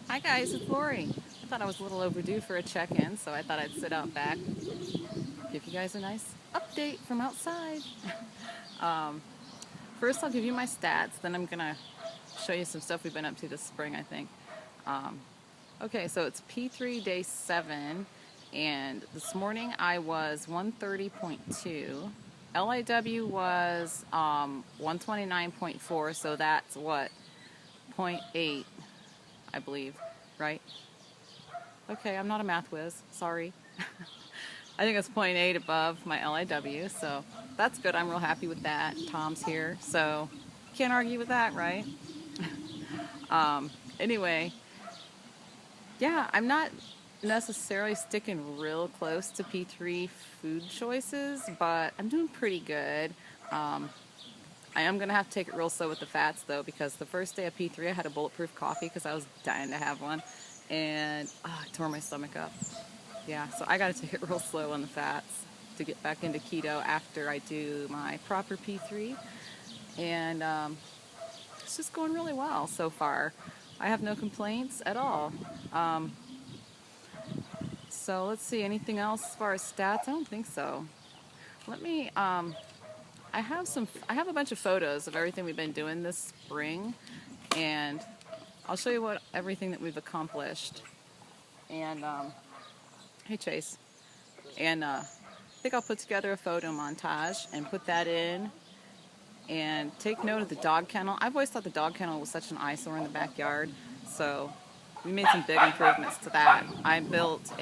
Hi guys, it's Lori. I thought I was a little overdue for a check-in, so I thought I'd sit out back, give you guys a nice update from outside. First, I'll give you my stats, then I'm gonna show you some stuff we've been up to this spring, I think. Um, okay, so it's P3 day 7, and this morning I was 130.2. LIW was 129.4, so that's what, point 0.8, I believe, right? Okay, I'm not a math whiz, sorry. I think it's point 0.8 above my LIW, so that's good. I'm real happy with that. Tom's here, so can't argue with that, right? Anyway, yeah, I'm not necessarily sticking real close to P3 food choices, but I'm doing pretty good. I am going to have to take it real slow with the fats, though, because the first day of P3 I had a bulletproof coffee because I was dying to have one, and I tore my stomach up. Yeah, so I got to take it real slow on the fats to get back into keto after I do my proper P3. And it's just going really well so far. I have no complaints at all. So let's see, anything else as far as stats? I don't think so. Let me, I have a bunch of photos of everything we've been doing this spring, and I'll show you everything that we've accomplished. And, hey Chase. And I think I'll put together a photo montage and put that in. And take note of the dog kennel. I've always thought the dog kennel was such an eyesore in the backyard, so we made some big improvements to that. I built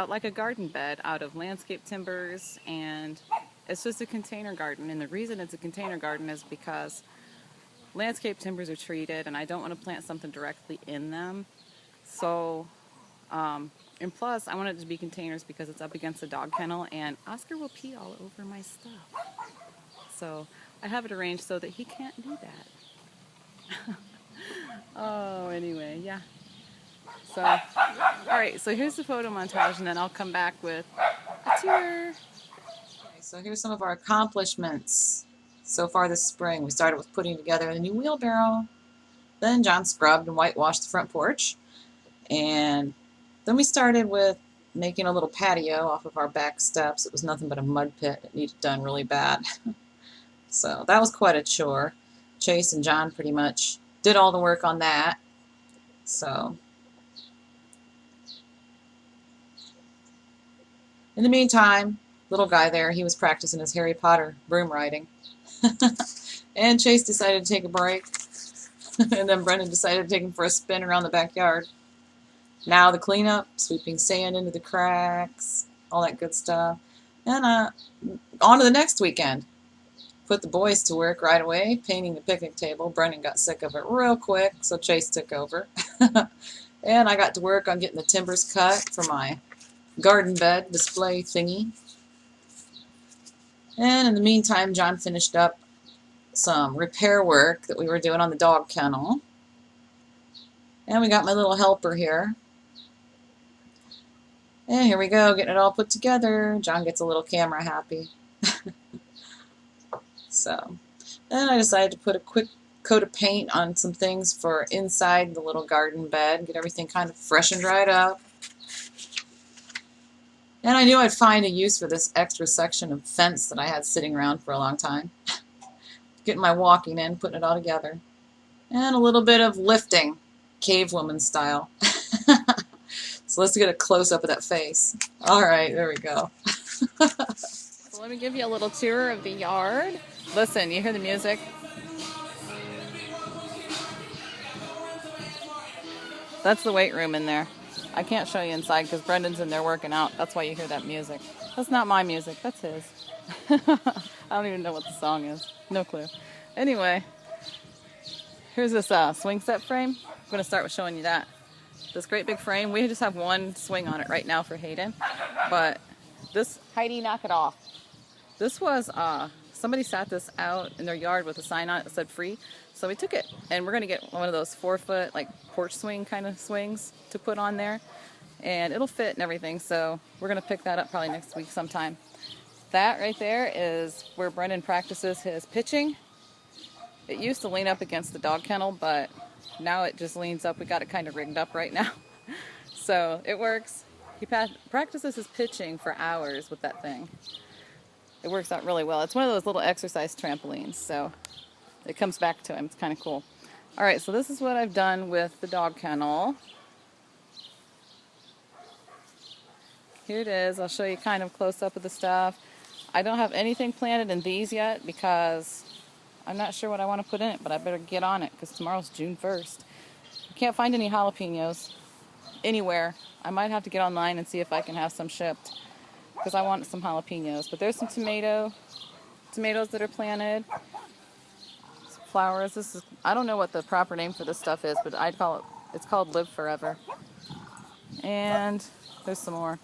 like a garden bed out of landscape timbers, and it's just a container garden. And the reason it's a container garden is because landscape timbers are treated, and I don't want to plant something directly in them. So, and plus, I want it to be containers because it's up against the dog kennel, and Oscar will pee all over my stuff. So I have it arranged so that he can't do that. Oh, anyway, yeah. So, all right, so here's the photo montage, and then I'll come back with a tour. Okay, so here's some of our accomplishments so far this spring. We started with putting together the new wheelbarrow. Then John scrubbed and whitewashed the front porch. And then we started with making a little patio off of our back steps. It was nothing but a mud pit. It needed done really bad. So that was quite a chore. Chase and John pretty much did all the work on that. So in the meantime, little guy there, he was practicing his Harry Potter broom riding. And Chase decided to take a break. And then Brendan decided to take him for a spin around the backyard. Now the cleanup, sweeping sand into the cracks, all that good stuff. And on to the next weekend. Put the boys to work right away, painting the picnic table. Brendan got sick of it real quick, so Chase took over. And I got to work on getting the timbers cut for my garden bed display thingy. And in the meantime, John finished up some repair work that we were doing on the dog kennel. And we got my little helper here. And here we go, getting it all put together. John gets a little camera happy. So, then I decided to put a quick coat of paint on some things for inside the little garden bed, get everything kind of fresh and dried up. And I knew I'd find a use for this extra section of fence that I had sitting around for a long time. Getting my walking in, putting it all together. And a little bit of lifting, cave woman style. So let's get a close-up of that face. All right, there we go. So let me give you a little tour of the yard. Listen, you hear the music? That's the weight room in there. I can't show you inside because Brendan's in there working out. That's why you hear that music. That's not my music. That's his. I don't even know what the song is. No clue. Anyway, here's this swing set frame. I'm going to start with showing you that. This great big frame. We just have one swing on it right now for Hayden. But this, Heidi, knock it off. This was, somebody sat this out in their yard with a sign on it that said free. So we took it, and we're going to get one of those 4-foot, like, porch swing kind of swings to put on there. And it'll fit and everything, so we're going to pick that up probably next week sometime. That right there is where Brendan practices his pitching. It used to lean up against the dog kennel, but now it just leans up. We got it kind of rigged up right now. So it works. He practices his pitching for hours with that thing. It works out really well. It's one of those little exercise trampolines, so it comes back to him. It's kind of cool. All right, so this is what I've done with the dog kennel. Here it is. I'll show you kind of close up of the stuff. I don't have anything planted in these yet because I'm not sure what I want to put in it, but I better get on it because tomorrow's June 1st. I can't find any jalapenos anywhere. I might have to get online and see if I can have some shipped because I want some jalapenos. But there's some tomatoes that are planted. Some flowers. This is, I don't know what the proper name for this stuff is, but it's called Live Forever. And there's some more.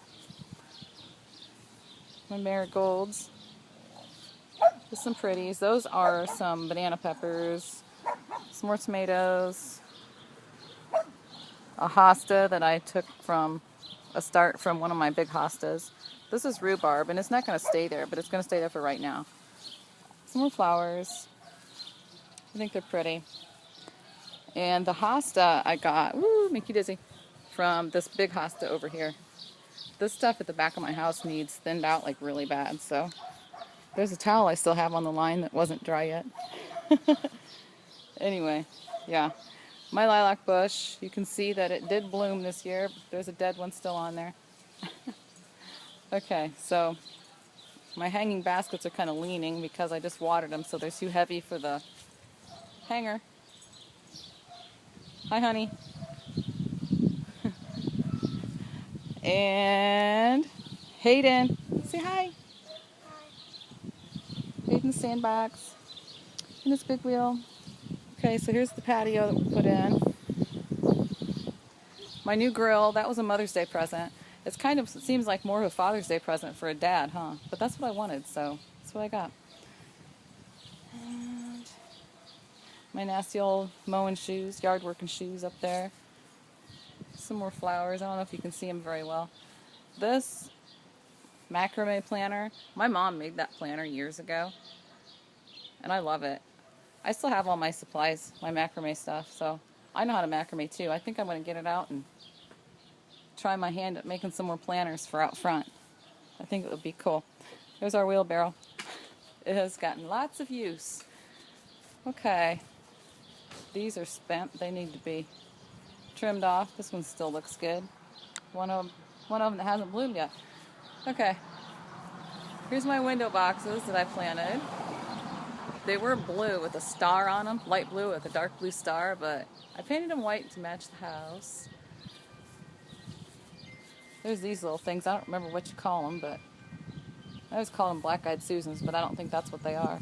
My marigolds. Just some pretties. Those are some banana peppers. Some more tomatoes. A hosta that I took from a start from one of my big hostas. This is rhubarb, and it's not going to stay there, but it's going to stay there for right now. Some more flowers. I think they're pretty. And the hosta I got, woo, make you dizzy, from this big hosta over here. This stuff at the back of my house needs thinned out like really bad, so there's a towel I still have on the line that wasn't dry yet. Anyway, yeah. My lilac bush, you can see that it did bloom this year. There's a dead one still on there. Okay, so my hanging baskets are kind of leaning because I just watered them, so they're too heavy for the hanger. Hi, honey. And Hayden, say hi. Hayden's sandbox and this big wheel. Okay, so here's the patio that we put in. My new grill, that was a Mother's Day present. It seems like more of a Father's Day present for a dad, huh? But that's what I wanted, so that's what I got. And my nasty old mowing shoes, yard working shoes up there. Some more flowers. I don't know if you can see them very well. This macrame planner, my mom made that planner years ago, and I love it. I still have all my supplies, my macrame stuff, so I know how to macrame too. I think I'm going to get it out and try my hand at making some more planners for out front. I think it would be cool. There's our wheelbarrow. It has gotten lots of use. Okay. These are spent. They need to be trimmed off. This one still looks good. One of them that hasn't bloomed yet. Okay. Here's my window boxes that I planted. They were blue with a star on them, light blue with a dark blue star, but I painted them white to match the house. There's these little things. I don't remember what you call them, but I always call them black-eyed Susans, but I don't think that's what they are.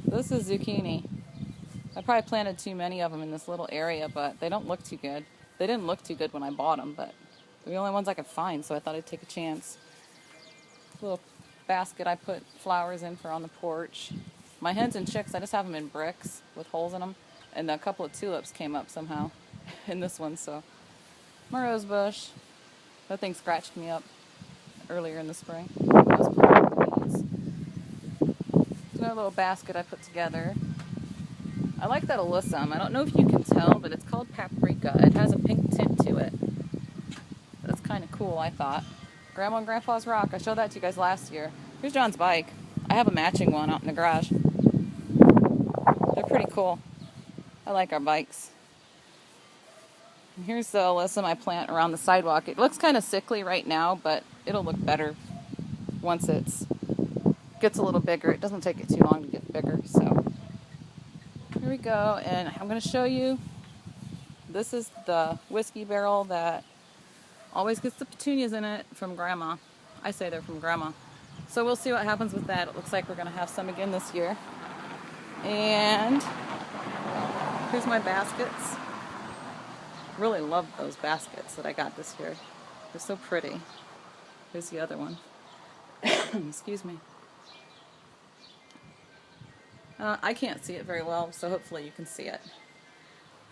This is zucchini. I probably planted too many of them in this little area, but they don't look too good. They didn't look too good when I bought them, but they're the only ones I could find, so I thought I'd take a chance. Little basket I put flowers in for on the porch. My hens and chicks, I just have them in bricks with holes in them, and a couple of tulips came up somehow in this one, so. My rose bush. That thing scratched me up earlier in the spring. Another little basket I put together. I like that alyssum. I don't know if you can tell, but it's called paprika. It has a pink tint to it. That's kind of cool, I thought. Grandma and Grandpa's rock. I showed that to you guys last year. Here's John's bike. I have a matching one out in the garage. They're pretty cool. I like our bikes. And here's the alyssum I plant around the sidewalk. It looks kind of sickly right now, but it'll look better once it gets a little bigger. It doesn't take it too long to get bigger, so here we go. And I'm going to show you, this is the whiskey barrel that always gets the petunias in it from Grandma. I say they're from Grandma. So we'll see what happens with that. It looks like we're going to have some again this year. And here's my baskets. Really love those baskets that I got this year. They're so pretty. Here's the other one. Excuse me. I can't see it very well, so hopefully you can see it.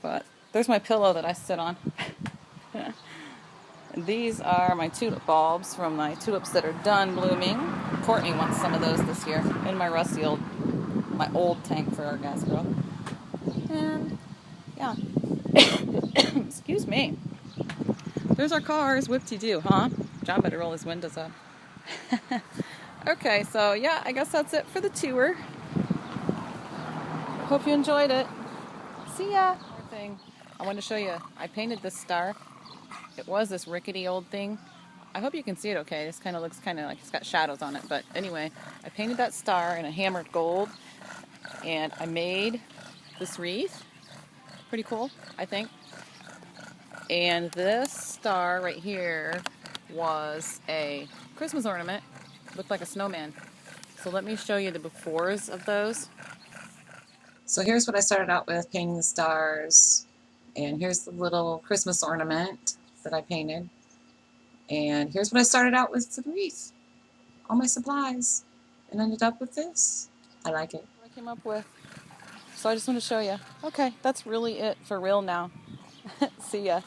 But there's my pillow that I sit on. And these are my tulip bulbs from my tulips that are done blooming. Courtney wants some of those this year in my rusty old my old tank for our gas grill. And yeah. Excuse me. There's our cars. Whip-de-doo, huh? John better roll his windows up. Okay, so yeah, I guess that's it for the tour. Hope you enjoyed it. See ya. More thing I want to show you. I painted this star. It was this rickety old thing. I hope you can see it okay. This kind of looks kind of like it's got shadows on it. But anyway, I painted that star in a hammered gold. And I made this wreath. Pretty cool, I think. And this star right here was a Christmas ornament. Looked like a snowman. So let me show you the befores of those. So here's what I started out with, painting the stars. And here's the little Christmas ornament that I painted. And here's what I started out with for the wreath. All my supplies. And ended up with this. I like it. What I came up with. So I just want to show you. Okay, that's really it for real now. See ya.